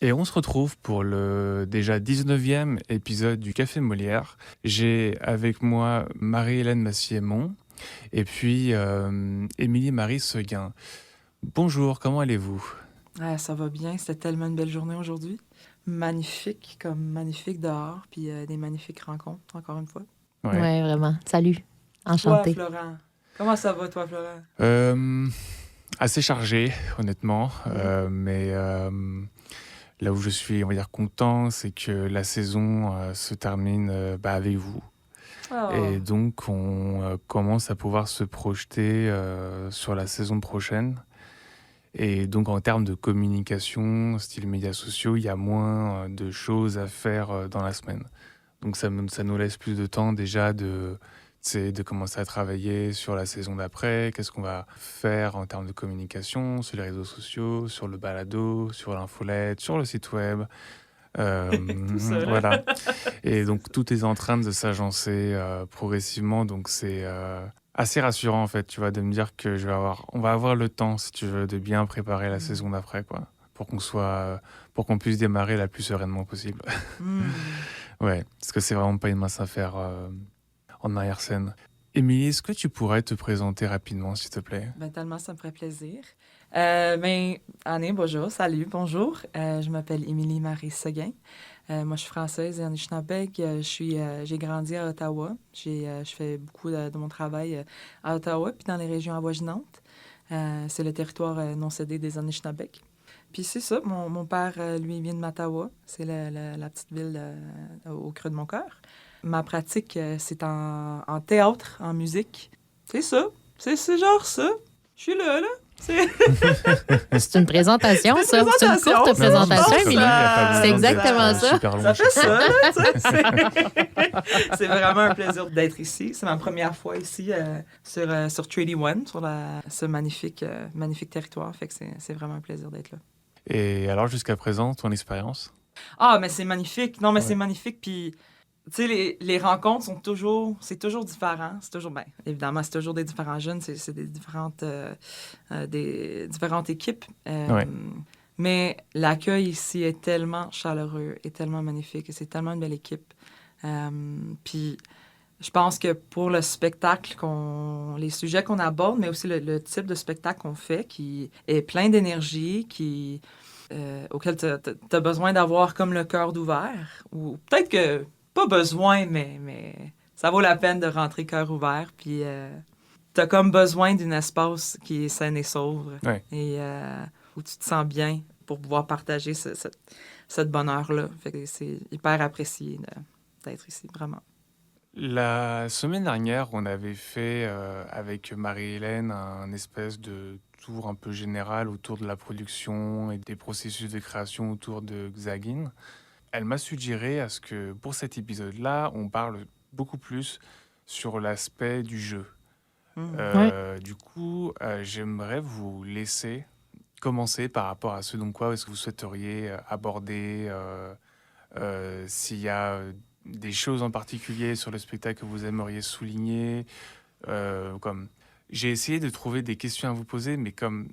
Et on se retrouve pour le déjà 19e épisode du Café Molière. J'ai avec moi Marie-Hélène Massiémon et puis Émilie-Marie Seguin. Bonjour, comment allez-vous? Ah, ça va bien, c'était tellement une belle journée aujourd'hui. Magnifique, comme magnifique dehors, puis des magnifiques rencontres, encore une fois. Ouais. Ouais, vraiment. Salut. Toi, Enchantée. Florent, comment ça va, toi, Florent? Assez chargé, honnêtement, mais là où je suis, on va dire, content, c'est que la saison se termine avec vous. Oh. Et donc, on commence à pouvoir se projeter sur la saison prochaine. Et donc, en termes de communication, style médias sociaux, il y a moins de choses à faire dans la semaine. Donc, ça nous laisse plus de temps déjà de commencer à travailler sur la saison d'après. Qu'est-ce qu'on va faire en termes de communication sur les réseaux sociaux, sur le balado, sur l'infolette, sur le site web. Voilà. Et donc, tout est en train de s'agencer progressivement. Donc, c'est assez rassurant, en fait, tu vois, de me dire que on va avoir le temps, si tu veux, de bien préparer la saison d'après, quoi, pour qu'on puisse démarrer la plus sereinement possible. Ouais, parce que c'est vraiment pas une mince affaire en arrière-scène. Émilie, est-ce que tu pourrais te présenter rapidement, s'il te plaît? Ben, tellement, ça me ferait plaisir. Annie, bonjour, salut, bonjour. Je m'appelle Émilie-Marie Seguin. Moi, je suis française et anishinaabe. J'ai grandi à Ottawa. Je fais beaucoup de mon travail à Ottawa, puis dans les régions avoisinantes. C'est le territoire non cédé des Anishinaabe. Puis c'est ça, mon père, lui, vient de Mattawa. C'est la petite ville au creux de mon cœur. Ma pratique, c'est en théâtre, en musique. C'est ça. C'est genre ça. Je suis là. C'est une présentation, ça. C'est une courte présentation, Émilie. C'est exactement ça. Ça fait ça, là, tu sais. C'est vraiment un plaisir d'être ici. C'est ma première fois ici sur Treaty One, sur ce magnifique territoire. Fait que c'est vraiment un plaisir d'être là. Et alors, jusqu'à présent, ton expérience? Ah, mais c'est magnifique. Non, mais c'est magnifique. Puis, tu sais, les rencontres c'est toujours différent. C'est toujours, évidemment, c'est toujours des différents jeunes. C'est des différentes équipes. Mais l'accueil ici est tellement chaleureux et tellement magnifique. Et c'est tellement une belle équipe. Puis, je pense que pour le spectacle, les sujets qu'on aborde, mais aussi le type de spectacle qu'on fait, qui est plein d'énergie, auquel tu as besoin d'avoir comme le cœur ouvert. Ou peut-être que pas besoin, mais ça vaut la peine de rentrer cœur ouvert. Puis tu as comme besoin d'un espace qui est sain et sobre. Ouais. Et où tu te sens bien pour pouvoir partager ce bonheur-là. Fait que c'est hyper apprécié d'être ici, vraiment. La semaine dernière, on avait fait avec Marie-Hélène un espèce de tour un peu général autour de la production et des processus de création autour de Xagin. Elle m'a suggéré à ce que pour cet épisode-là, on parle beaucoup plus sur l'aspect du jeu. Du coup, j'aimerais vous laisser commencer par rapport à ce dont quoi est-ce que vous souhaiteriez aborder, s'il y a des choses en particulier sur le spectacle que vous aimeriez souligner. Comme j'ai essayé de trouver des questions à vous poser, mais comme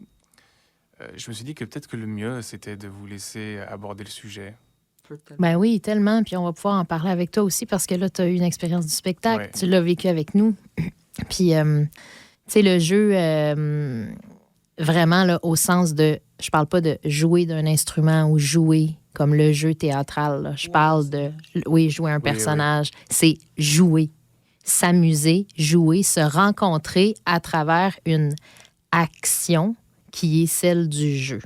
je me suis dit que peut-être que le mieux, c'était de vous laisser aborder le sujet. Ben oui, tellement. Puis on va pouvoir en parler avec toi aussi parce que là, tu as eu une expérience du spectacle. Ouais. Tu l'as vécu avec nous. Puis, tu sais, le jeu, vraiment, là, au sens de... Je parle pas de jouer d'un instrument ou jouer comme le jeu théâtral. Là. Je parle de... Oui, jouer un personnage. Oui. C'est jouer, s'amuser, jouer, se rencontrer à travers une action qui est celle du jeu.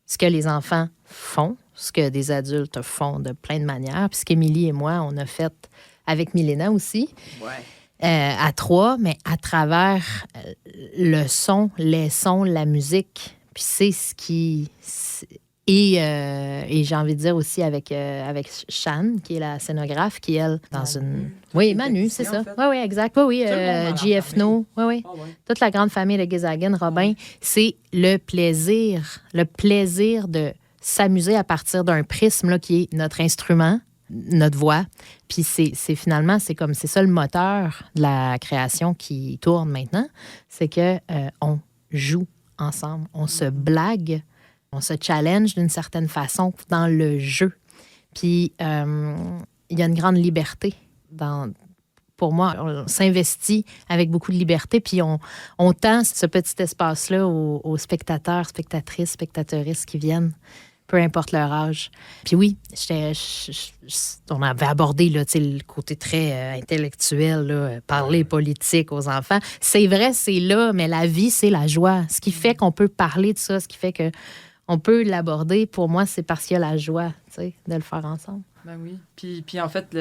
Ce que les enfants font, ce que des adultes font de plein de manières. Puis ce qu'Émilie et moi, on a fait avec Milena aussi, à trois, mais à travers le son, les sons, la musique. Puis c'est ce qui... Et j'ai envie de dire aussi avec Shan, qui est la scénographe, qui, elle, dans une... Oui, Manu, c'est ça. Oui, oui, exact. Oui, GF No. Oui, oui. Oh, ouais. Toute la grande famille de Xagin, Robin, c'est le plaisir de s'amuser à partir d'un prisme là, qui est notre instrument, notre voix. Puis c'est finalement, c'est ça le moteur de la création qui tourne maintenant. C'est que on joue ensemble. On se blague, on se challenge d'une certaine façon dans le jeu. Puis, il y a une grande liberté pour moi, on s'investit avec beaucoup de liberté, puis on tend ce petit espace-là aux spectateurs, spectatrices, spectateuristes qui viennent, peu importe leur âge. Puis oui, on avait abordé là, le côté très intellectuel, là, parler politique aux enfants. C'est vrai, c'est là, mais la vie, c'est la joie. Ce qui fait qu'on peut parler de ça, ce qui fait qu'on peut l'aborder, pour moi, c'est parce qu'il y a la joie, de le faire ensemble. Ben oui. Puis en fait,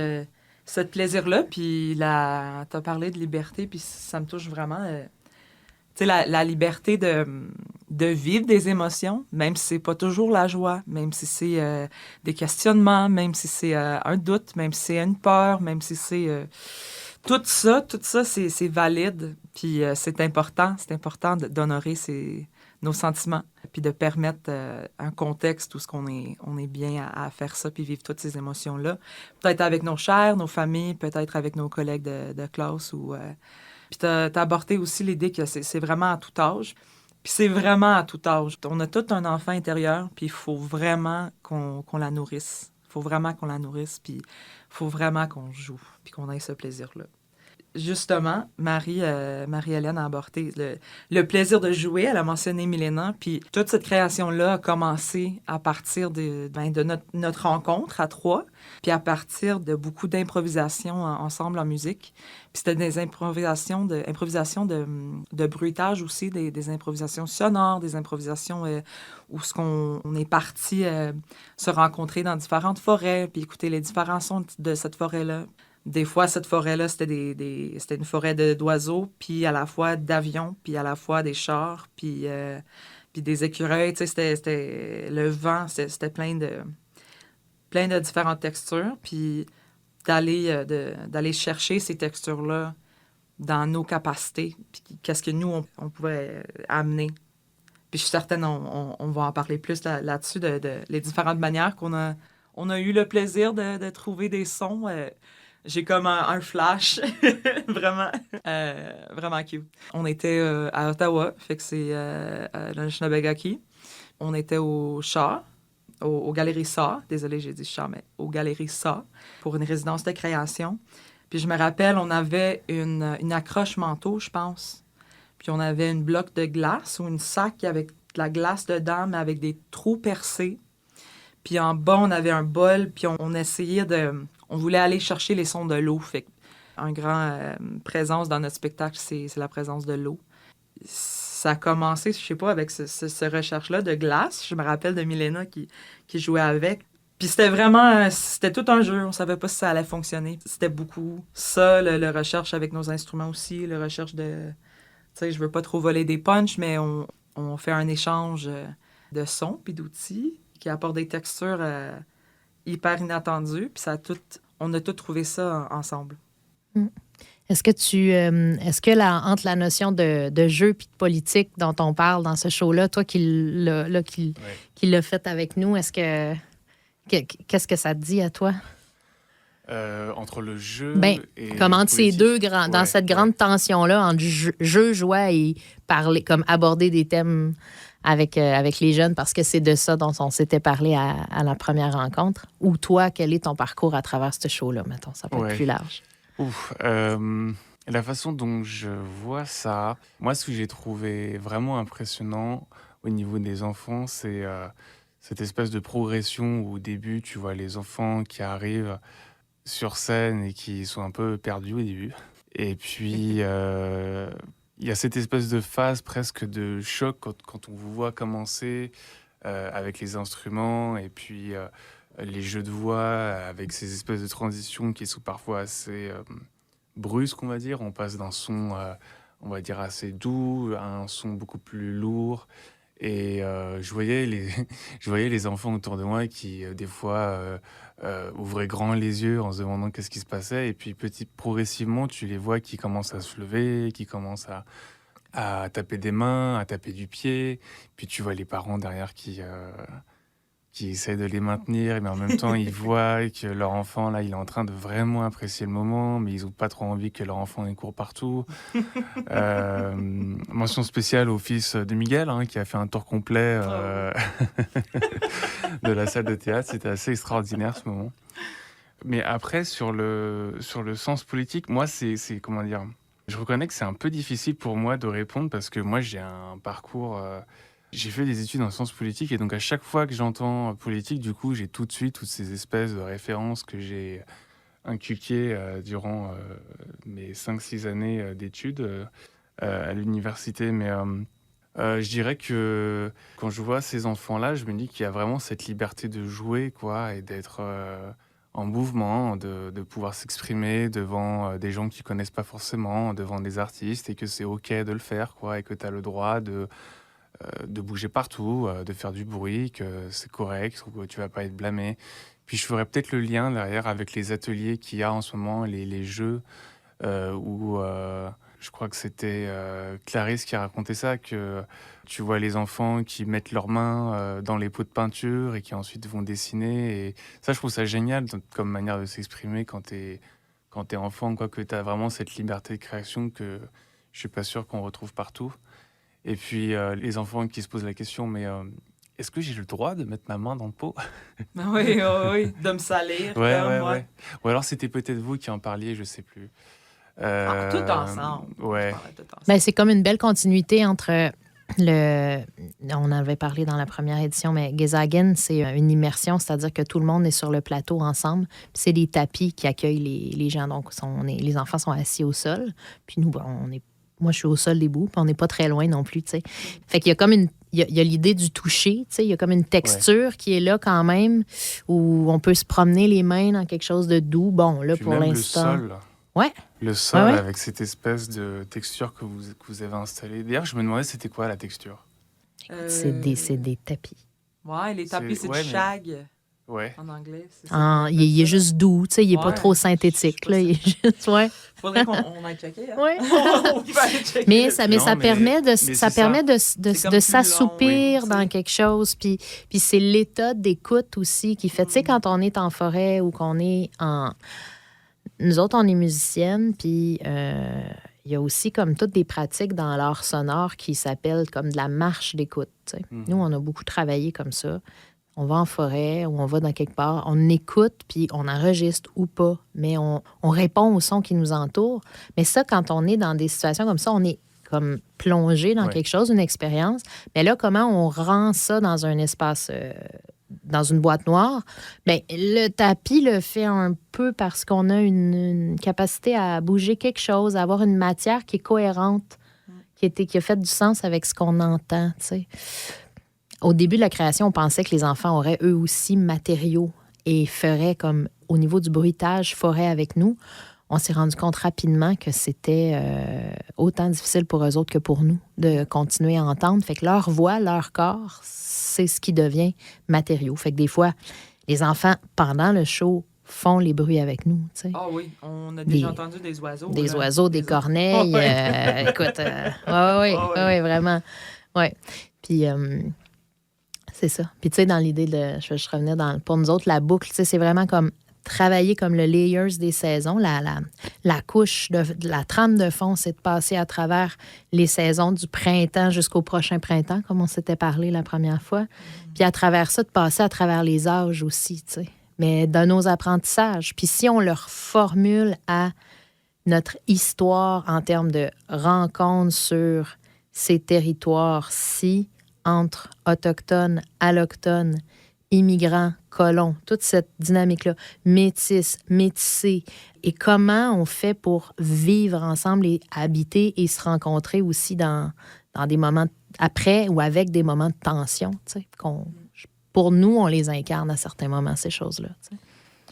ce plaisir-là, puis t'as parlé de liberté, puis ça me touche vraiment. Tu sais, la liberté de vivre des émotions, même si c'est pas toujours la joie, même si c'est des questionnements, même si c'est un doute, même si c'est une peur, même si c'est... tout ça, c'est valide, puis c'est important d'honorer nos sentiments, puis de permettre un contexte où on est bien à faire ça, puis vivre toutes ces émotions-là. Peut-être avec nos chers, nos familles, peut-être avec nos collègues de classe. Puis t'as abordé aussi l'idée que c'est vraiment à tout âge. Puis c'est vraiment à tout âge. On a tout un enfant intérieur, puis il faut vraiment qu'on la nourrisse. Il faut vraiment qu'on la nourrisse, puis il faut vraiment qu'on joue, puis qu'on ait ce plaisir-là. Justement, Marie-Hélène a abordé le plaisir de jouer. Elle a mentionné Milena. Puis toute cette création-là a commencé à partir de notre rencontre à trois, puis à partir de beaucoup d'improvisations ensemble en musique. Puis c'était des improvisations de bruitage aussi, des improvisations sonores, des improvisations où on est parti se rencontrer dans différentes forêts, puis écouter les différents sons de cette forêt-là. Des fois, cette forêt-là, c'était une forêt d'oiseaux, puis à la fois d'avions, puis à la fois des chars, puis des écureuils. Tu sais, c'était le vent, c'était plein de différentes textures, puis d'aller chercher ces textures-là dans nos capacités, puis qu'est-ce que nous, on pouvait amener. Puis je suis certaine, on va en parler plus là-dessus, de les différentes manières qu'on a eu le plaisir de trouver des sons. J'ai comme un flash, vraiment, vraiment cute. On était à Ottawa, fait que c'est l'Anishinabegaki. On était au Shaw, aux Galeries Shaw. Désolée, j'ai dit Shaw, mais aux Galeries Shaw, pour une résidence de création. Puis je me rappelle, on avait une accroche manteau, je pense. Puis on avait une bloc de glace ou une sac avec de la glace dedans, mais avec des trous percés. Puis en bas, on avait un bol, puis on essayait on voulait aller chercher les sons de l'eau. Fait un grand présence dans notre spectacle, c'est la présence de l'eau. Ça a commencé, je sais pas, avec ce recherche-là de glace. Je me rappelle de Milena qui jouait avec. Puis c'était tout un jeu. On savait pas si ça allait fonctionner. C'était beaucoup ça, le recherche avec nos instruments aussi, le recherche de... Tu sais, je veux pas trop voler des punchs, mais on fait un échange de sons puis d'outils qui apportent des textures hyper inattendues. Puis on a tout trouvé ça ensemble. Est-ce que entre la notion de jeu puis de politique dont on parle dans ce show-là, toi qui l'as fait avec nous, qu'est-ce que ça te dit à toi? Entre le jeu et comment la ces politique. deux dans cette grande tension-là entre jeu, joie et parler, comme aborder des thèmes avec les jeunes, parce que c'est de ça dont on s'était parlé à la première rencontre. Ou toi, quel est ton parcours à travers ce show-là, mettons, ça peut être plus large. La façon dont je vois ça, moi, ce que j'ai trouvé vraiment impressionnant au niveau des enfants, c'est cette espèce de progression où au début, tu vois les enfants qui arrivent sur scène et qui sont un peu perdus au début. Et puis, il y a cette espèce de phase presque de choc quand on vous voit commencer avec les instruments et puis les jeux de voix avec ces espèces de transitions qui sont parfois assez brusques, on va dire. On passe d'un son, on va dire, assez doux à un son beaucoup plus lourd. Et je voyais les enfants autour de moi qui, des fois, ouvraient grand les yeux en se demandant qu'est-ce qui se passait. Et puis, progressivement, tu les vois qui commencent à se lever, qui commencent à taper des mains, à taper du pied. Puis, tu vois les parents derrière qui qui essayent de les maintenir, mais en même temps, ils voient que leur enfant, là, il est en train de vraiment apprécier le moment, mais ils n'ont pas trop envie que leur enfant ait court partout. Mention spéciale au fils de Miguel, hein, qui a fait un tour complet de la salle de théâtre. C'était assez extraordinaire, ce moment. Mais après, sur le sens politique, moi, c'est comment dire... Je reconnais que c'est un peu difficile pour moi de répondre parce que moi, j'ai un parcours... j'ai fait des études en sciences politiques et donc à chaque fois que j'entends politique, du coup, j'ai tout de suite toutes ces espèces de références que j'ai inculquées durant mes 5-6 années d'études à l'université. Mais je dirais que quand je vois ces enfants-là, je me dis qu'il y a vraiment cette liberté de jouer, quoi, et d'être en mouvement, de pouvoir s'exprimer devant des gens qui connaissent pas forcément, devant des artistes, et que c'est OK de le faire, quoi, et que tu as le droit de bouger partout, de faire du bruit, que c'est correct, ou que tu vas pas être blâmé. Puis je ferais peut-être le lien derrière avec les ateliers qu'il y a en ce moment, les jeux, où je crois que c'était Clarisse qui a raconté ça, que tu vois les enfants qui mettent leurs mains dans les pots de peinture et qui ensuite vont dessiner. Et ça, je trouve ça génial comme manière de s'exprimer quand t'es enfant, quoi, que tu as vraiment cette liberté de création que je suis pas sûr qu'on retrouve partout. Et puis, les enfants qui se posent la question, mais est-ce que j'ai le droit de mettre ma main dans le pot? Oui, oui, oui, de me salir. Ouais, comme, ouais, ouais. ouais. Ou alors c'était peut-être vous qui en parliez, je sais plus. Tout ensemble. Ouais. On parlait tout ensemble. Ben, c'est comme une belle continuité entre le... On en avait parlé dans la première édition, mais Gezagen, c'est une immersion, c'est-à-dire que tout le monde est sur le plateau ensemble. Puis c'est des tapis qui accueillent les gens. Donc, les enfants sont assis au sol. Puis nous, moi, je suis au sol debout, puis on n'est pas très loin non plus, tu sais. Fait qu'il y a comme une... Il y a l'idée du toucher, tu sais. Il y a comme une texture qui est là quand même, où on peut se promener les mains dans quelque chose de doux. Bon, là, Puis pour même l'instant... le sol. Ouais. Le sol Ouais, ouais. avec cette espèce de texture que vous avez installée. D'ailleurs, je me demandais c'était quoi la texture. C'est des tapis. Ouais, les tapis, c'est ouais, du mais- shag Ouais. en anglais. C'est ça qu'on Il appelle est ça. juste doux, tu sais, il est pas Ouais, trop je synthétique. sais pas Là, il est juste, ouais. Faudrait qu'on aille checker. Hein? Ouais. On peut aller checker. Mais ça Non, permet de, mais ça c'est permet de, C'est comme de plus s'assoupir long, oui, dans tu sais. quelque chose. Puis c'est l'état d'écoute aussi qui fait, tu sais, quand on est en forêt ou qu'on est en... Nous autres, on est musiciennes, puis il y a aussi comme toutes des pratiques dans l'art sonore qui s'appellent comme de la marche d'écoute, tu sais. Nous, on a beaucoup travaillé comme ça. On va en forêt ou on va dans quelque part, on écoute, puis on enregistre ou pas, mais on répond aux sons qui nous entourent. Mais ça, quand on est dans des situations comme ça, on est comme plongé dans Ouais. quelque chose, une expérience. Mais là, comment on rend ça dans un espace, dans une boîte noire? Bien, le tapis le fait un peu parce qu'on a une capacité à bouger quelque chose, à avoir une matière qui est cohérente, qui a fait du sens avec ce qu'on entend, tu sais. Au début de la création, on pensait que les enfants auraient eux aussi matériaux et feraient comme au niveau du bruitage, feraient avec nous. On s'est rendu compte rapidement que c'était autant difficile pour eux autres que pour nous de continuer à entendre. Fait que leur voix, leur corps, c'est ce qui devient matériau. Fait que des fois, les enfants, pendant le show, font les bruits avec nous, tu sais. Ah oui, on a déjà Des- entendu des oiseaux. Des là. oiseaux, des corneilles. Ouais. Écoute, ouais. ouais, vraiment. Ouais. Puis, c'est ça. Puis, tu sais, dans l'idée de. Je revenais dans. Pour nous autres, la boucle, tu sais, c'est vraiment comme travailler comme le layers des saisons. La couche, de la trame de fond, c'est de passer à travers les saisons du printemps jusqu'au prochain printemps, comme on s'était parlé la première fois. Puis, à travers ça, de passer à travers les âges aussi, tu sais. Mais de nos apprentissages. Puis, si on leur formule à notre histoire en termes de rencontres sur ces territoires-ci, entre autochtones, allochtones, immigrants, colons, toute cette dynamique-là, métis, métissés, et comment on fait pour vivre ensemble et habiter et se rencontrer aussi dans des moments après ou avec des moments de tension, tu sais, pour nous, on les incarne à certains moments, ces choses-là, tu sais.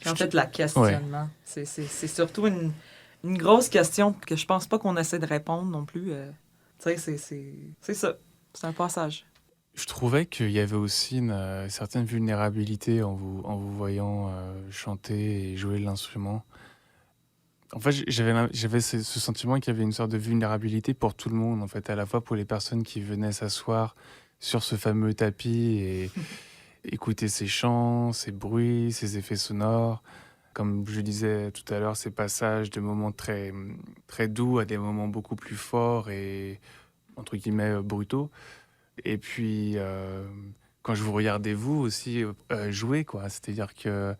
Puis en fait, le questionnement. C'est surtout une grosse question que je pense pas qu'on essaie de répondre non plus. Tu sais, c'est ça. C'est un passage. Je trouvais qu'il y avait aussi une certaine vulnérabilité en vous voyant chanter et jouer de l'instrument. En fait, j'avais ce sentiment qu'il y avait une sorte de vulnérabilité pour tout le monde, en fait, à la fois pour les personnes qui venaient s'asseoir sur ce fameux tapis écouter ces chants, ces bruits, ces effets sonores. Comme je disais tout à l'heure, ces passages de moments très, très doux à des moments beaucoup plus forts et, entre guillemets, brutaux. Et puis, quand je vous regardais vous aussi jouer, quoi. C'est-à-dire que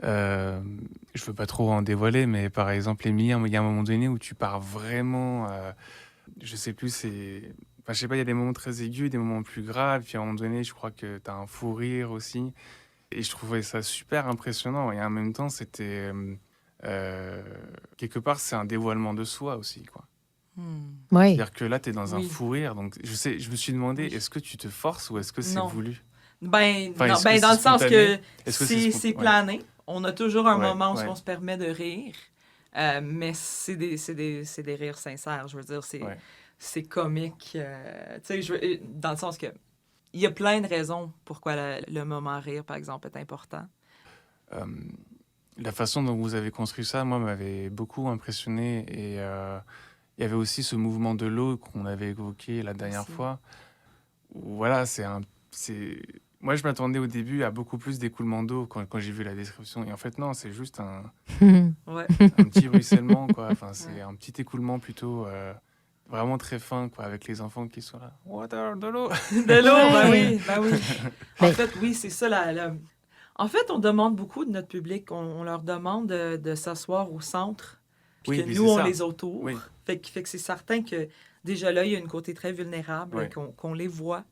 je veux pas trop en dévoiler, mais par exemple, Émilie, il y a un moment donné où tu pars vraiment, je sais plus, enfin, je sais pas, il y a des moments très aigus, des moments plus graves, puis à un moment donné, je crois que tu as un fou rire aussi. Et je trouvais ça super impressionnant. Et en même temps, c'était, quelque part, c'est un dévoilement de soi aussi, quoi. Oui. C'est-à-dire que là, tu es dans un Oui. fou rire. Donc, je me suis demandé, Oui. est-ce que tu te forces ou est-ce que c'est Non. voulu? Ben, Enfin, non, est-ce ben que dans c'est le sens spontané? que Est-ce que c'est ouais. plané. On a toujours un Ouais, moment où ouais. on se permet de rire, mais c'est des rires sincères. Je veux dire, Ouais. c'est comique. Tu sais, dans le sens que il y a plein de raisons pourquoi le moment rire, par exemple, est important. Euh, la façon dont vous avez construit ça, moi, m'avait beaucoup impressionné. Et il y avait aussi ce mouvement de l'eau qu'on avait évoqué la dernière Aussi. fois. Où, voilà, moi, je m'attendais au début à beaucoup plus d'écoulement d'eau quand j'ai vu la description. Et en fait, non, c'est juste Ouais. un petit ruissellement, quoi. Enfin, c'est Ouais. un petit écoulement plutôt vraiment très fin, quoi, avec les enfants qui sont là. Water, de l'eau! De l'eau, ben Ouais. oui, ben oui. En Ben- fait, oui, c'est ça. En fait, on demande beaucoup de notre public. On leur demande de s'asseoir au centre, puis Oui, que puis nous, c'est on ça. les entoure. Oui. Fait que c'est certain que déjà là, il y a une côté très vulnérable, Ouais. qu'on les voit.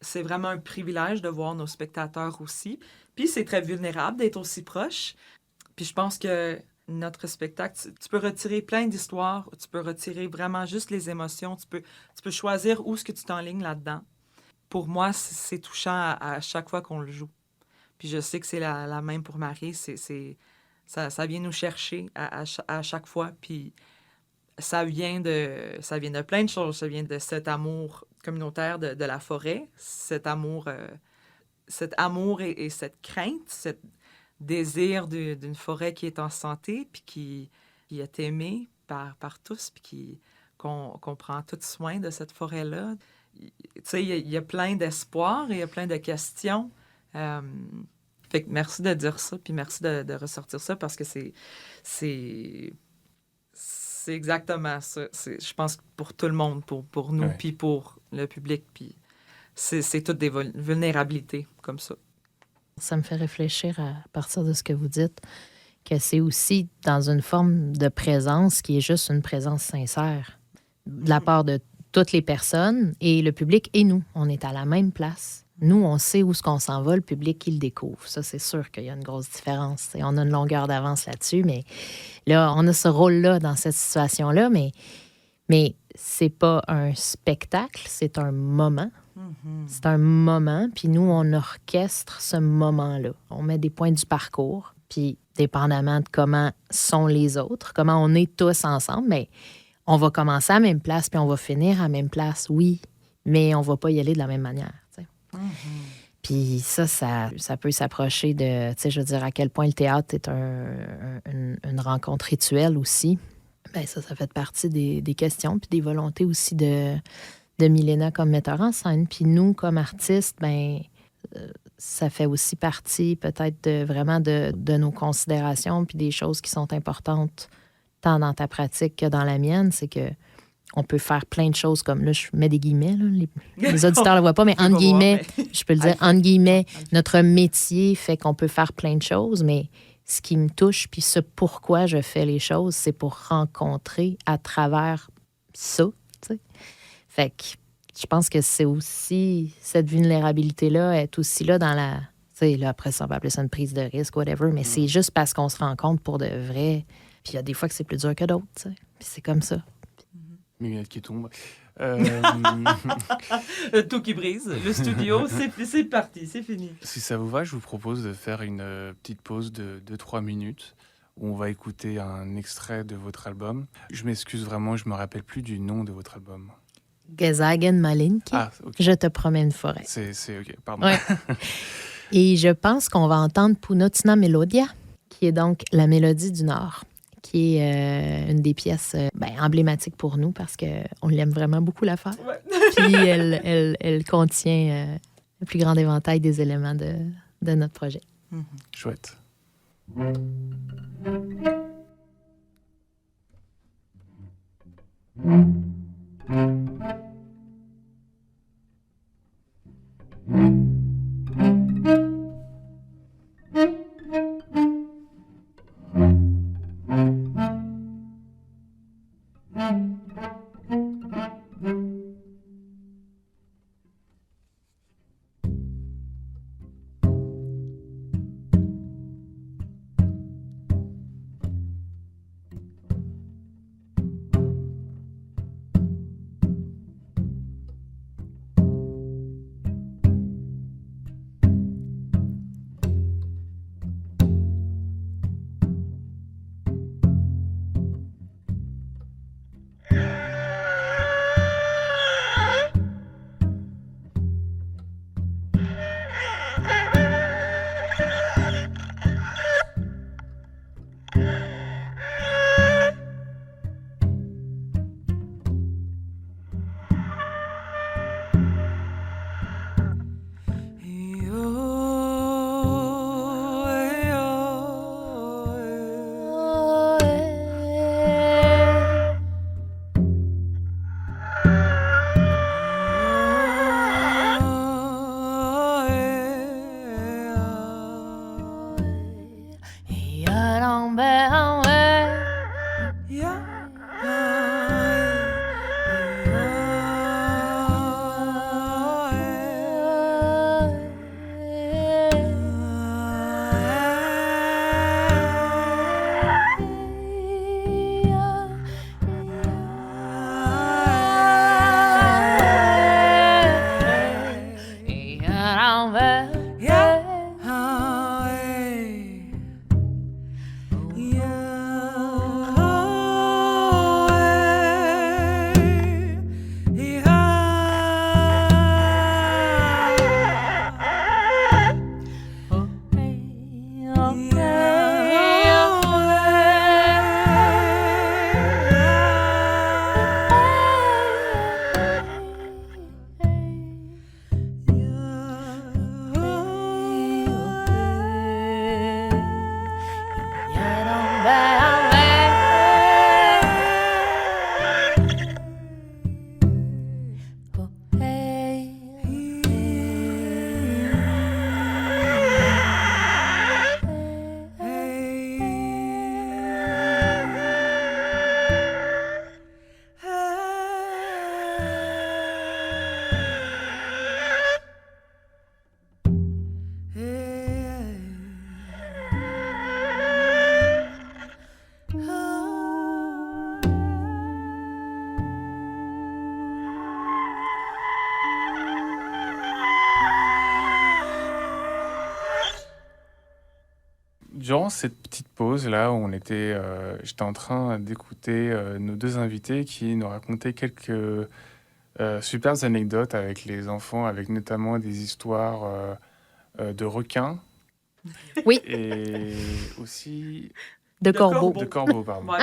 C'est vraiment un privilège de voir nos spectateurs aussi. Puis c'est très vulnérable d'être aussi proche. Puis je pense que notre spectacle, tu peux retirer plein d'histoires, tu peux retirer vraiment juste les émotions, tu peux choisir où est-ce que tu t'enlignes là-dedans. Pour moi, c'est touchant à chaque fois qu'on le joue. Puis je sais que c'est la même pour Marie. Ça vient nous chercher à chaque fois. Puis ça vient de plein de choses. Ça vient de cet amour communautaire de la forêt, cet amour et cette crainte, ce désir d'une forêt qui est en santé, puis qui est aimée par tous, puis qu'on prend tout soin de cette forêt-là. Tu sais, il y a plein d'espoir et il y a plein de questions. Fait que merci de dire ça, puis merci de ressortir ça, parce que c'est exactement ça. Je pense que pour tout le monde, pour nous, Ouais. puis pour le public, puis c'est toutes des vulnérabilités comme ça. Ça me fait réfléchir à partir de ce que vous dites, que c'est aussi dans une forme de présence qui est juste une présence sincère de la part de toutes les personnes et le public et nous. On est à la même place. Nous, on sait où ce qu'on s'en va, le public, il le découvre. Ça, c'est sûr qu'il y a une grosse différence. Et on a une longueur d'avance là-dessus, mais là, on a ce rôle-là dans cette situation-là, mais c'est pas un spectacle, c'est un moment. C'est un moment, puis nous, on orchestre ce moment-là. On met des points du parcours, puis dépendamment de comment sont les autres, comment on est tous ensemble, mais on va commencer à la même place, puis on va finir à la même place, oui, mais on va pas y aller de la même manière. Tu sais. Puis ça peut s'approcher de, tu sais, je veux dire, à quel point le théâtre est une rencontre rituelle aussi. Bien, ça fait partie des questions, puis des volontés aussi de Milena comme metteur en scène. Puis nous, comme artistes, ben ça fait aussi partie peut-être vraiment de nos considérations puis des choses qui sont importantes tant dans ta pratique que dans la mienne. C'est que on peut faire plein de choses comme là, je mets des guillemets, là, les auditeurs ne le voient pas, mais entre guillemets, je peux le dire, entre guillemets, notre métier fait qu'on peut faire plein de choses, mais ce qui me touche, puis ce pourquoi je fais les choses, c'est pour rencontrer à travers ça, tu sais. Fait que je pense que c'est aussi, cette vulnérabilité-là est aussi là dans la, tu sais, là, après ça, on va appeler ça une prise de risque, whatever, mais c'est juste parce qu'on se rencontre pour de vrai. Puis il y a des fois que c'est plus dur que d'autres, tu sais. Puis c'est comme ça. Mes lunettes qui tombent. Tout qui brise. Le studio, c'est parti, c'est fini. Si ça vous va, je vous propose de faire une petite pause de 2-3 minutes où on va écouter un extrait de votre album. Je m'excuse vraiment, je me rappelle plus du nom de votre album. Gesagen Malinki, Ah, ok. Je te promets une forêt. C'est ok, pardon. Ouais. Et je pense qu'on va entendre Punotsna Melodia, qui est donc la mélodie du Nord, qui est une des pièces emblématiques pour nous parce qu'on l'aime vraiment beaucoup la faire. Ouais. Puis elle contient le plus grand éventail des éléments de notre projet. Chouette. Durant cette petite pause-là, où j'étais en train d'écouter nos deux invités qui nous racontaient quelques super anecdotes avec les enfants, avec notamment des histoires de requins. Oui. Et aussi de corbeaux. de corbeaux, pardon. Ouais.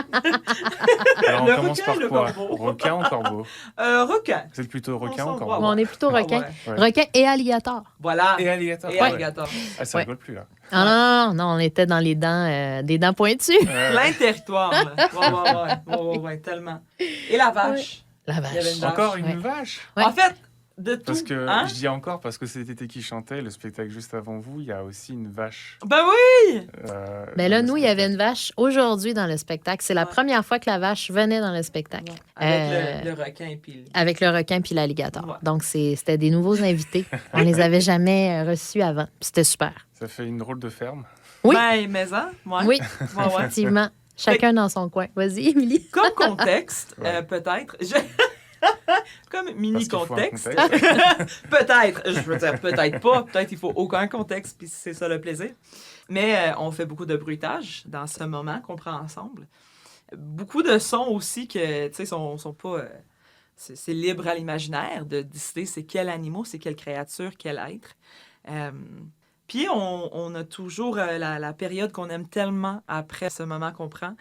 Alors on Le commence requin par et le quoi? corbeau. Requin ou corbeau? Requin. Vous êtes plutôt requin On ou s'en corbeau? va. On est plutôt requin. Ouais. Ouais. Requin et alligator. Voilà. Et alligator. Et Ouais. alligator. Ah, ça Ouais. rigole plus, là. Ah non, on était dans les dents, des dents pointues. Plein de territoire. Là. Ouais, tellement. Et la vache. La Il y avait vache. une vache. Encore une Ouais. vache? Ouais. En fait, de tout. Parce que, Hein? je dis encore parce que c'était qui chantait, le spectacle juste avant vous, il y a aussi une vache. Ben oui! Ben dans là, le nous, il y avait spectacle. une vache aujourd'hui dans le spectacle. C'est la Ouais. première fois que la vache venait dans le spectacle. Avec le requin et puis... Avec le requin puis l'alligator. Ouais. Donc, c'était des nouveaux invités. On les avait jamais reçus avant. Puis c'était super. Ça fait une drôle de ferme. Oui. Ben, mais hein? Ouais. Oui, Ouais, ouais. effectivement. Chacun dans son coin. Vas-y, Émilie. Comme contexte, Ouais. peut-être... Comme Parce mini qu'il faut un contexte. contexte. Peut-être. Je veux dire, peut-être pas. Peut-être il faut aucun contexte, puis c'est ça le plaisir. Mais on fait beaucoup de bruitage dans ce moment qu'on prend ensemble. Beaucoup de sons aussi que, tu sais, sont pas... c'est libre à l'imaginaire de décider c'est quel animal, c'est quelle créature, quel être. Puis on a toujours la période qu'on aime tellement après ce moment qu'on prend.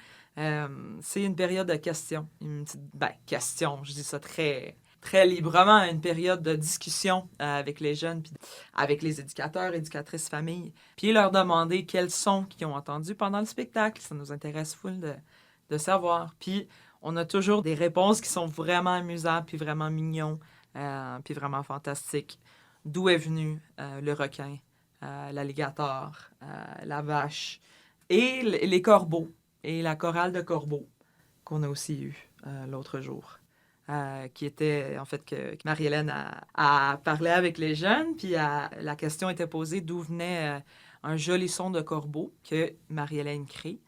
C'est une période de questions. Une petite, question, je dis ça très très librement à une période de discussion avec les jeunes, puis avec les éducateurs, éducatrices, familles, puis leur demander quels sons qu'ils ont entendus pendant le spectacle. Ça nous intéresse full de savoir. Puis on a toujours des réponses qui sont vraiment amusantes, puis vraiment mignons, puis vraiment fantastiques. D'où est venu le requin, l'alligator, la vache, et les corbeaux, et la chorale de corbeaux qu'on a aussi eu l'autre jour. Qui était, en fait, que Marie-Hélène a parlé avec les jeunes, puis la question était posée d'où venait un joli son de corbeau que Marie-Hélène crée,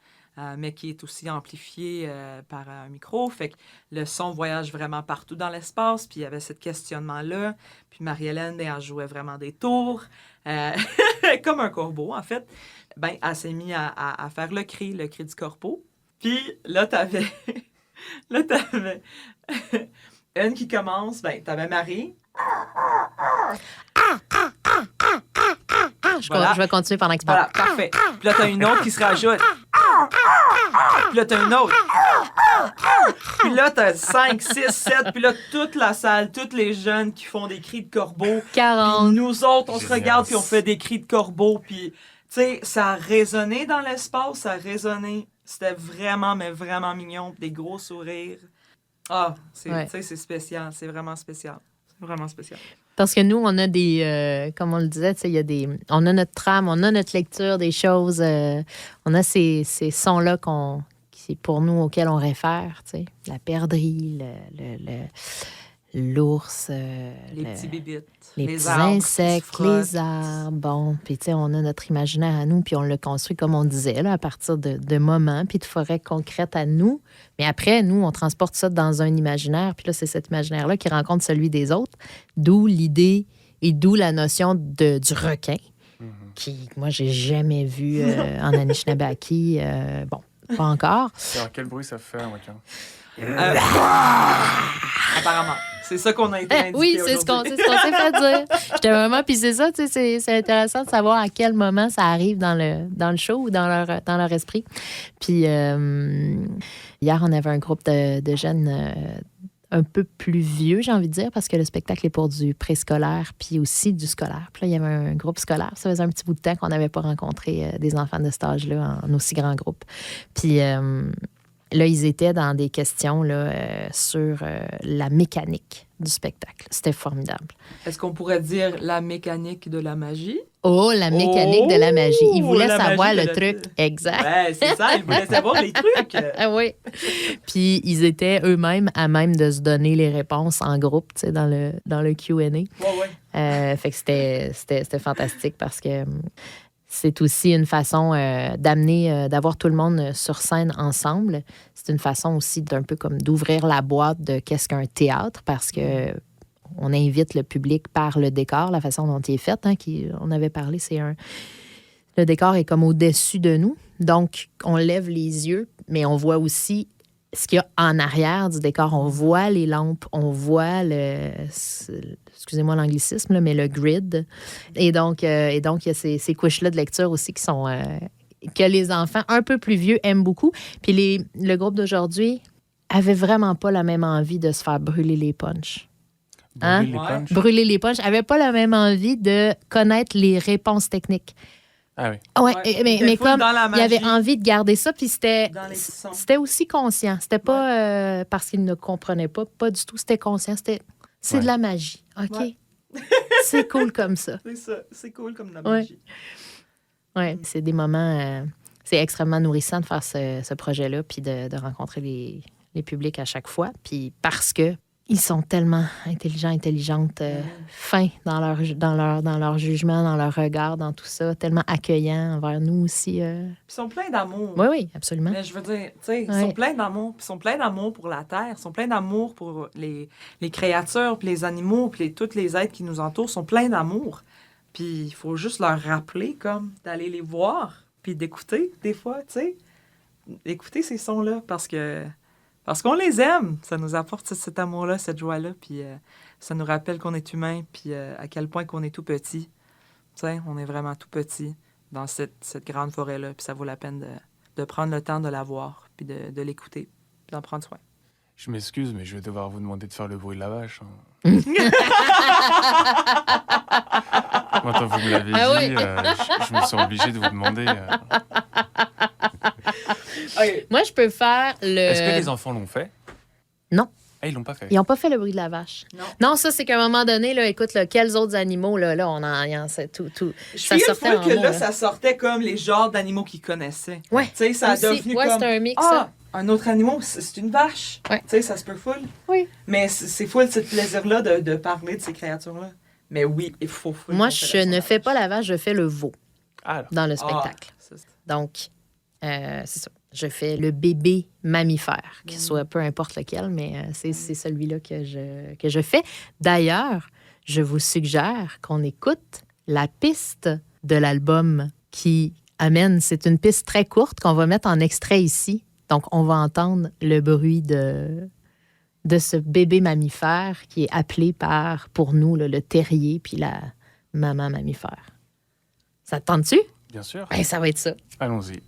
mais qui est aussi amplifié par un micro. Fait que le son voyage vraiment partout dans l'espace, puis il y avait ce questionnement-là. Puis Marie-Hélène, elle jouait vraiment des tours, comme un corbeau, en fait. Ben, elle s'est mise à faire le cri du corbeau. Puis là, t'avais une qui commence, ben, t'avais Marie. Je vais continuer pendant que tu parles. Voilà, parfait. Puis là, t'as une autre qui se rajoute. Puis là, t'as une autre. Puis là, t'as 5, 6, 7. Puis là, toute la salle, tous les jeunes qui font des cris de corbeau. 40. Puis nous autres, on se regarde puis on fait des cris de corbeau. Puis, tu sais, ça a résonné dans l'espace, ça a résonné. C'était vraiment, mais vraiment mignon. Des gros sourires. Ah, tu sais, c'est spécial. C'est vraiment spécial. C'est vraiment spécial. Parce que nous, on a des, comme on le disait, il y a on a notre trame, on a notre lecture des choses, on a ces sons-là qui, pour nous, auxquels on réfère, la perdrix, l'ours, les petits bébites, les les petits arbres, insectes, les arbres. Bon, puis on a notre imaginaire à nous, puis on le construit, comme on disait, là, à partir de moments, puis de forêts concrètes à nous. Mais après, nous, on transporte ça dans un imaginaire, puis là, c'est cet imaginaire-là qui rencontre celui des autres, d'où l'idée et d'où la notion du requin, qui, moi, j'ai jamais vu en Anishinabaki. Bon, pas encore. Alors, quel bruit ça fait, un requin? Apparemment. C'est ça qu'on a été indiqué oui, c'est ce qu'on s'est fait dire. J'étais vraiment... Puis c'est ça, tu sais, c'est intéressant de savoir à quel moment ça arrive dans le show ou dans leur esprit. Puis hier, on avait un groupe de jeunes un peu plus vieux, j'ai envie de dire, parce que le spectacle est pour du préscolaire puis aussi du scolaire. Puis là, il y avait un groupe scolaire. Ça faisait un petit bout de temps qu'on n'avait pas rencontré des enfants de cet âge-là en aussi grand groupe. Puis... là, ils étaient dans des questions là, sur la mécanique du spectacle. C'était formidable. Est-ce qu'on pourrait dire la mécanique de la magie? Oh, la mécanique de la magie. Ils voulaient savoir le truc exact. Ouais, c'est ça, ils voulaient savoir les trucs. Ah oui. Puis ils étaient eux-mêmes à même de se donner les réponses en groupe, tu sais, dans le Q&A. Ouais. Fait que c'était fantastique parce que... c'est aussi une façon d'amener, d'avoir tout le monde sur scène ensemble. C'est une façon aussi d'un peu comme d'ouvrir la boîte de qu'est-ce qu'un théâtre, parce que on invite le public par le décor, la façon dont il est fait. On avait parlé, le décor est comme au-dessus de nous. Donc, on lève les yeux, mais on voit aussi ce qu'il y a en arrière du décor. On voit les lampes, on voit excusez-moi l'anglicisme, là, mais le grid. Et donc, il y a ces couches-là de lecture aussi qui sont... que les enfants un peu plus vieux aiment beaucoup. Puis le groupe d'aujourd'hui avait vraiment pas la même envie de se faire brûler les punchs. Brûler les punchs? Brûler les punchs. Avait pas la même envie de connaître les réponses techniques. Ah oui. Ouais, mais comme il avait envie de garder ça, puis c'était aussi conscient. C'était pas parce qu'il ne comprenait pas du tout. C'était conscient. C'est de la magie. OK? Ouais. C'est cool comme ça. C'est ça. C'est cool comme de la magie. Oui, c'est des moments... c'est extrêmement nourrissant de faire ce projet-là, puis de rencontrer les publics à chaque fois. Puis parce que ils sont tellement intelligentes, fins dans leur jugement, dans leur regard, dans tout ça, tellement accueillants envers nous aussi. Ils sont pleins d'amour. Oui, absolument. Mais je veux dire, tu sais, ils sont pleins d'amour. Puis ils sont pleins d'amour pour la terre. Ils sont pleins d'amour pour les créatures, puis les animaux, puis tous les êtres qui nous entourent. Ils sont pleins d'amour. Puis il faut juste leur rappeler, comme, d'aller les voir, puis d'écouter, des fois, tu sais. Écouter ces sons-là, parce qu'on les aime. Ça nous apporte cet amour-là, cette joie-là, puis ça nous rappelle qu'on est humain, puis à quel point qu'on est tout petit. Tu sais, on est vraiment tout petit dans cette grande forêt-là, puis ça vaut la peine de prendre le temps de la voir, puis de l'écouter, puis d'en prendre soin. Je m'excuse, mais je vais devoir vous demander de faire le bruit de la vache. Maintenant, vous me l'avez Ah dit, oui. je me sens obligé de vous demander. OK. Moi, je peux faire Est-ce que les enfants l'ont fait? Non. Ah, ils l'ont pas fait. Ils n'ont pas fait le bruit de la vache. Non. Ça, c'est qu'à un moment donné, là, écoute, là, quels autres animaux, là on en c'est tout. Je Ça suis sortait full en que mots, là, là. ça sortait comme les genres d'animaux qu'ils connaissaient. Ouais. Tu sais, ça a Aussi. devenu Ouais, comme... c'est un mix, Ah, un autre animal, c'est une vache. Ouais. Tu sais, ça se peut full. Oui. Mais c'est full ce plaisir-là de parler de ces créatures-là. Mais oui, il faut full. Moi, qu'on fait je la ne fais vache. pas la vache, je fais le veau Ah, alors. dans le Ah, spectacle. ça, c'est- Donc, c'est ça. Je fais le bébé mammifère, qu'il soit peu importe lequel, mais c'est celui-là que je fais. D'ailleurs, je vous suggère qu'on écoute la piste de l'album qui amène. C'est une piste très courte qu'on va mettre en extrait ici. Donc, on va entendre le bruit de ce bébé mammifère qui est appelé pour nous, là, le terrier puis la maman mammifère. Ça te tente-tu? Bien sûr. Ben, ça va être ça. Allons-y.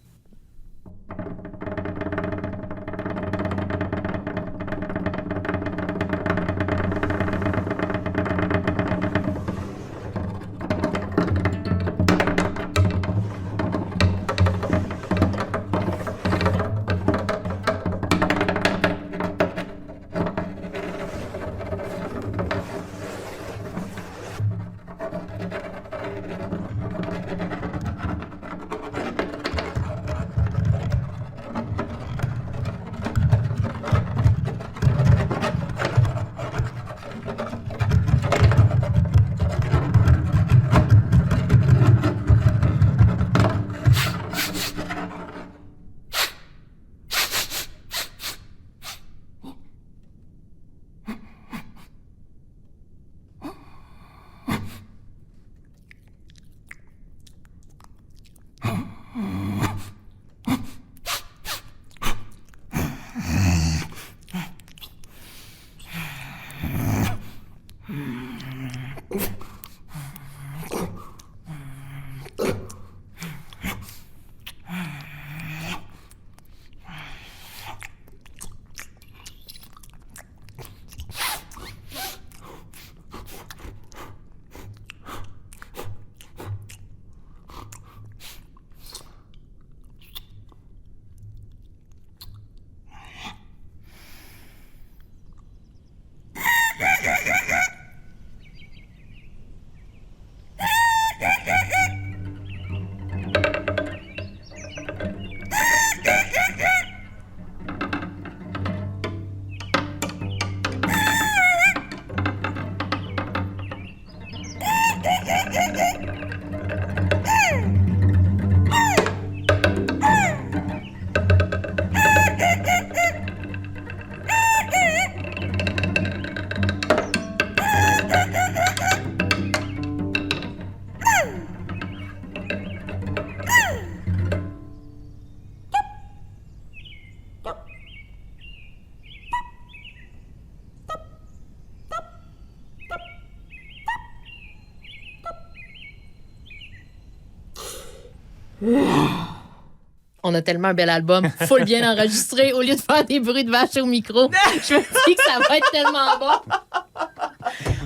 On a tellement un bel album, faut le bien enregistrer au lieu de faire des bruits de vache au micro. Je me dis que ça va être tellement bon.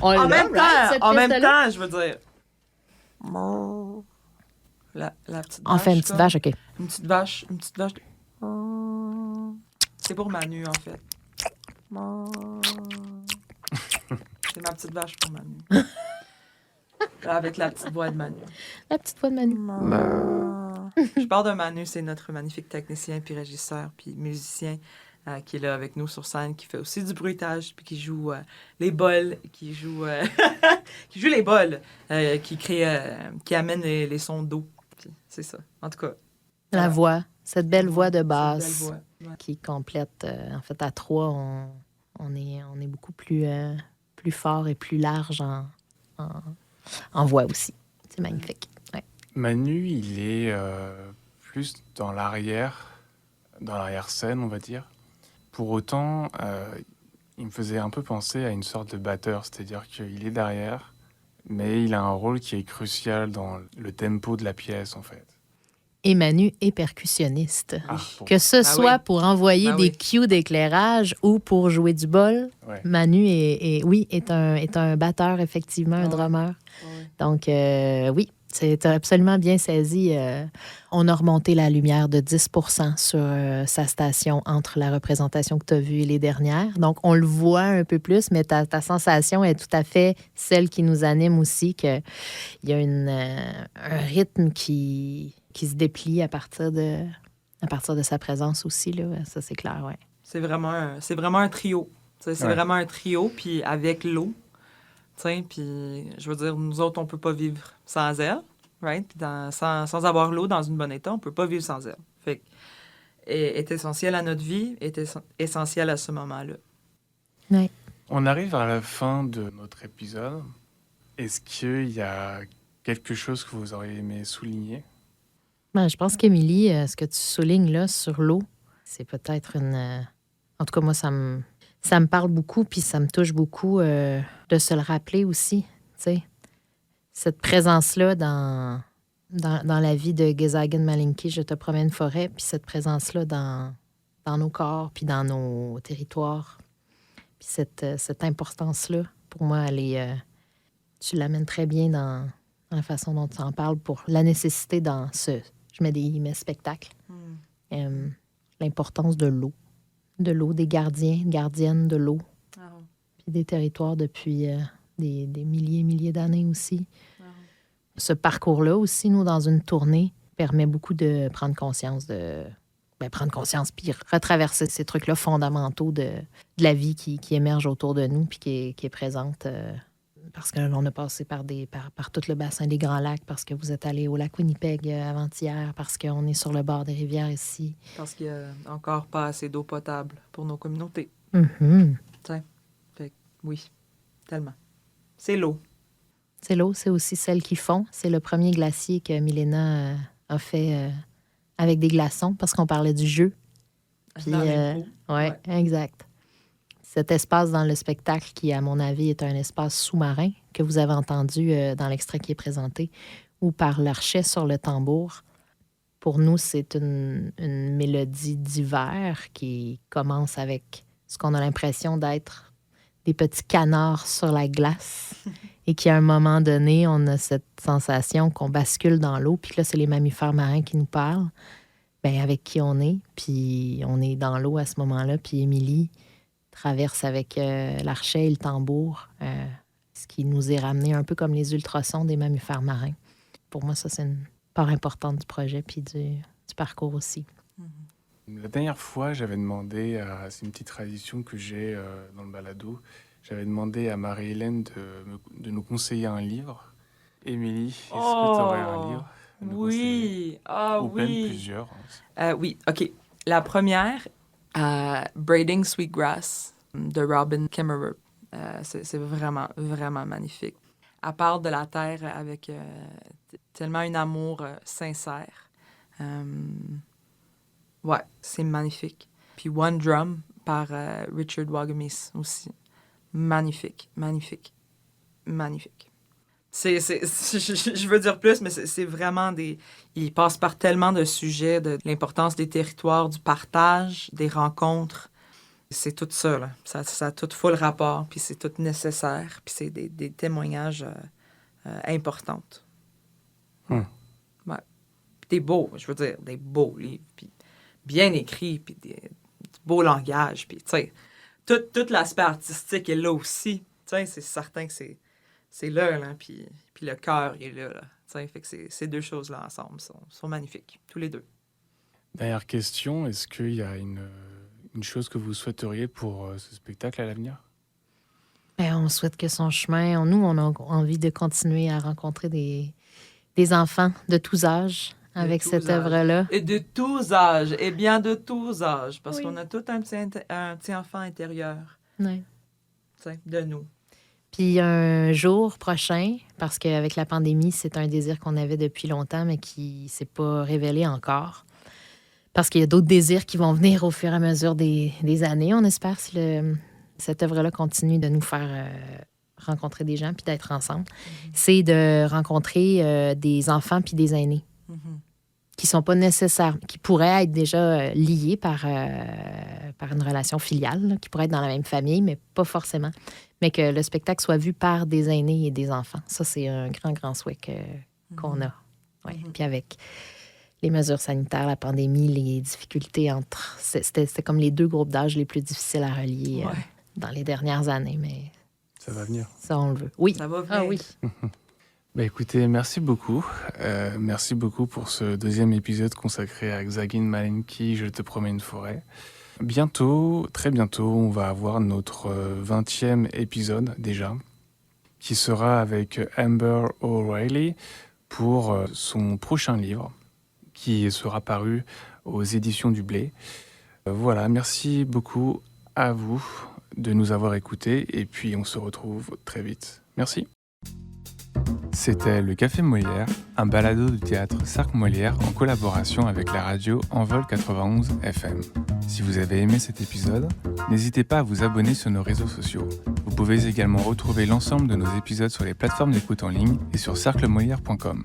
On En l'a, même right, cette temps, piste-là? je veux dire... La petite vache. On fait une petite comme. vache, OK. Une petite vache. C'est pour Manu, en fait. C'est ma petite vache pour Manu. Avec la petite voix de Manu. La petite voix de Manu. Je parle de Manu, c'est notre magnifique technicien, puis régisseur, puis musicien qui est là avec nous sur scène, qui fait aussi du bruitage, puis qui joue les bols, qui joue les bols, qui crée, qui amène les sons d'eau. Puis c'est ça. En tout cas. La voix, cette belle voix de Cette basse belle voix, ouais. qui complète. En fait, à trois, on est beaucoup plus fort et plus large en voix aussi. C'est magnifique. Ouais. Manu, il est plus dans l'arrière-scène, on va dire. Pour autant, il me faisait un peu penser à une sorte de batteur, c'est-à-dire qu'il est derrière, mais il a un rôle qui est crucial dans le tempo de la pièce, en fait. Et Manu est percussionniste. Bon. Que ce soit pour envoyer des oui. cues d'éclairage ou pour jouer du bol, Ouais. Manu est un batteur, effectivement, un Ah ouais. drummer. Ouais. Donc, oui, c'est absolument bien saisi. On a remonté la lumière de 10 sur sa station entre la représentation que tu as vue et les dernières. Donc, on le voit un peu plus, mais ta sensation est tout à fait celle qui nous anime aussi, qu'il y a un rythme qui se déplie à partir de sa présence aussi. Là. Ça, c'est clair, oui. C'est vraiment un trio. C'est Ouais. vraiment un trio, puis avec l'eau. Puis, je veux dire, nous autres, on peut pas vivre sans elle, right? Puis sans avoir l'eau dans une bonne état, on peut pas vivre sans elle. Fait que, elle est essentielle à notre vie, est essentielle à ce moment-là. Ouais. On arrive à la fin de notre épisode. Est-ce qu'il y a quelque chose que vous auriez aimé souligner? Ben, je pense qu'Émilie, ce que tu soulignes là sur l'eau, c'est peut-être en tout cas, moi, ça me parle beaucoup, puis ça me touche beaucoup de se le rappeler aussi, tu sais. Cette présence-là dans la vie de Gezagen Malinki, Je te promets une forêt, puis cette présence-là dans nos corps, puis dans nos territoires. Puis cette importance-là, pour moi, tu l'amènes très bien dans la façon dont tu en parles pour la nécessité dans je mets des guillemets, spectacle. L'importance de l'eau, des gardiennes de l'eau, puis des territoires depuis des milliers d'années aussi. Ce parcours-là aussi, nous, dans une tournée, permet beaucoup de prendre conscience puis retraverser ces trucs-là fondamentaux de la vie qui émerge autour de nous puis qui est présente. Parce que l'on a passé par tout le bassin des Grands Lacs, parce que vous êtes allé au lac Winnipeg avant-hier, parce qu'on est sur le bord des rivières ici. Parce qu'il y a encore pas assez d'eau potable pour nos communautés. Mm-hmm. Fait que, oui, tellement. C'est l'eau. C'est l'eau, c'est aussi celle qui fond. C'est le premier glacier que Milena a fait avec des glaçons, parce qu'on parlait du jeu. Puis, Dans l'impro. ouais, exact. Cet espace dans le spectacle qui, à mon avis, est un espace sous-marin que vous avez entendu dans l'extrait qui est présenté, ou par l'archet sur le tambour. Pour nous, c'est une mélodie d'hiver qui commence avec ce qu'on a l'impression d'être des petits canards sur la glace et qu'à un moment donné, on a cette sensation qu'on bascule dans l'eau. Puis là, c'est les mammifères marins qui nous parlent, bien, avec qui on est. Puis on est dans l'eau à ce moment-là. Puis Émilie traverse avec l'archet et le tambour, ce qui nous est ramené un peu comme les ultrasons des mammifères marins. Pour moi, ça, c'est une part importante du projet puis du parcours aussi. La dernière fois, j'avais demandé, c'est une petite tradition que j'ai dans le balado, j'avais demandé à Marie-Hélène de nous conseiller un livre. Émilie, est-ce que tu aurais un livre à nous conseiller? Ou même plusieurs. Oui, OK. La première, Braiding Sweetgrass de Robin Kimmerer. C'est vraiment, vraiment magnifique. Elle parle de la terre avec tellement un amour sincère. Ouais, c'est magnifique. Puis One Drum par Richard Wagamese aussi. Magnifique, magnifique, magnifique. Je veux dire plus, mais c'est vraiment il passe par tellement de sujets, de l'importance des territoires, du partage, des rencontres. C'est tout ça, là. Ça a tout full rapport, puis c'est tout nécessaire, puis c'est des témoignages importants. Ouais. Puis des beaux, je veux dire, des beaux livres, puis bien écrits, puis du beau langage, puis tu sais, tout l'aspect artistique est là aussi. Tu sais, c'est certain que c'est là, puis le cœur il est là. Fait que ces deux choses-là ensemble sont magnifiques, tous les deux. Dernière question, est-ce qu'il y a une chose que vous souhaiteriez pour ce spectacle à l'avenir? Bien, on souhaite que son chemin... Nous, on a envie de continuer à rencontrer des enfants de tous âges avec cette œuvre-là. Et de tous âges, et bien de tous âges, parce Oui. qu'on a tout un petit enfant intérieur Oui. De nous. Puis un jour prochain, parce qu'avec la pandémie, c'est un désir qu'on avait depuis longtemps, mais qui ne s'est pas révélé encore. Parce qu'il y a d'autres désirs qui vont venir au fur et à mesure des années, on espère, si cette œuvre-là continue de nous faire rencontrer des gens puis d'être ensemble. C'est de rencontrer des enfants puis des aînés. qui sont pas nécessaires, qui pourraient être déjà liés par une relation filiale, là, qui pourraient être dans la même famille, mais pas forcément. Mais que le spectacle soit vu par des aînés et des enfants. Ça, c'est un grand souhait qu'on a. Ouais. Puis avec les mesures sanitaires, la pandémie, les difficultés entre... C'était comme les 2 groupes d'âge les plus difficiles à relier dans les dernières années, mais... Ça va venir. Ça, on le veut. Oui. Ça va venir. Ah oui. Écoutez, merci beaucoup. Merci beaucoup pour ce 2e épisode consacré à Xagin Malenki, Je te promets une forêt. Bientôt, très bientôt, on va avoir notre 20e épisode déjà, qui sera avec Amber O'Reilly pour son prochain livre, qui sera paru aux éditions du Blé. Voilà, merci beaucoup à vous de nous avoir écoutés et puis on se retrouve très vite. Merci. C'était le Café Molière, un balado du théâtre Cirque Molière en collaboration avec la radio Envol 91 FM. Si vous avez aimé cet épisode, n'hésitez pas à vous abonner sur nos réseaux sociaux. Vous pouvez également retrouver l'ensemble de nos épisodes sur les plateformes d'écoute en ligne et sur cerclemolière.com.